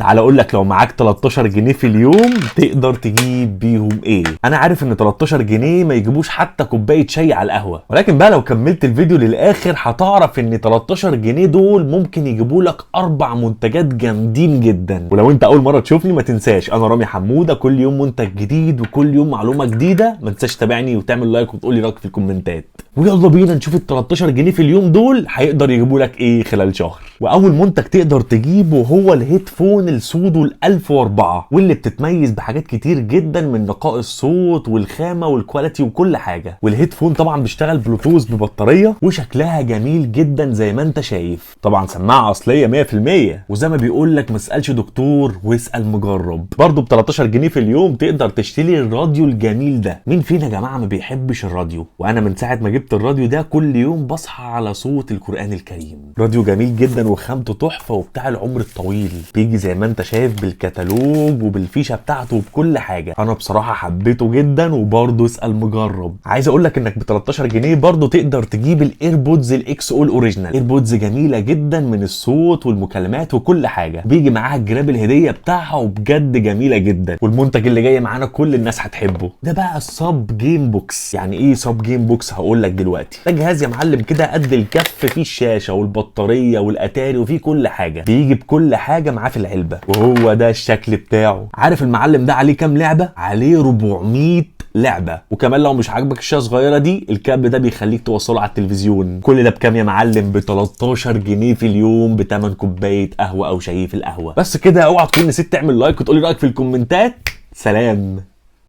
تعال اقول لك لو معاك 13 جنيه في اليوم تقدر تجيب بيهم ايه. انا عارف ان 13 جنيه ما يجيبوش حتى كوبايه شاي على القهوه، ولكن بقى لو كملت الفيديو للاخر هتعرف ان 13 جنيه دول ممكن يجيبوا لك 4 منتجات جامدين جدا. ولو انت اول مره تشوفني ما تنساش انا رامي حموده، كل يوم منتج جديد وكل يوم معلومه جديده. ما تنساش تتابعني وتعمل لايك وتقول لي رايك في الكومنتات. ويلا بينا نشوف ال 13 جنيه في اليوم دول هيقدر يجيبوا لك ايه خلال شهر. واول منتج تقدر تجيبه هو الهيدفون السودو ال 1004، واللي بتتميز بحاجات كتير جدا من نقاء الصوت والخامه والكواليتي وكل حاجه. والهيدفون طبعا بيشتغل بلوتوث ببطاريه وشكلها جميل جدا زي ما انت شايف. طبعا سماعه اصليه 100%، وزي ما بيقول لك ما اسالش دكتور واسال مجرب. برضه ب 13 جنيه في اليوم تقدر تشتري الراديو الجميل ده. مين فينا يا جماعه ما بيحبش الراديو؟ وانا من ساعه ما جبت الراديو ده كل يوم بصحى على صوت القرآن الكريم. راديو جميل جدا وخامته تحفه وبتاع العمر الطويل، بيجي زي ما انت شايف بالكتالوج وبالفيشه بتاعته وبكل حاجه. انا بصراحه حبيته جدا، وبرضه اسال مجرب. عايز اقول لك انك ب 13 جنيه برضه تقدر تجيب الايربودز الاكس او الاوريجينال. ايربودز جميله جدا من الصوت والمكالمات وكل حاجه، بيجي معاها الجراب الهديه بتاعها وبجد جميله جدا. والمنتج اللي جاي معانا كل الناس هتحبه، ده بقى الصاب جيم بوكس. يعني ايه صاب جيم بوكس؟ هقول لك دلوقتي. ده جهاز يا معلم كده قد الكف، فيه الشاشه والبطاريه والاتاري وفيه كل حاجه، بيجي بكل حاجه معاه في العلبه. وهو ده الشكل بتاعه. عارف المعلم ده عليه كام لعبه؟ عليه 400 لعبه. وكمان لو مش عاجبك الشاشه الصغيره دي، الكابل ده بيخليك توصله على التلفزيون. كل ده بكام يا معلم؟ ب 13 جنيه في اليوم، بتمن كوبايه قهوه او شاي في القهوه. بس كده، اوعى تكون نسيت تعمل لايك وتقولي رايك في الكومنتات. سلام.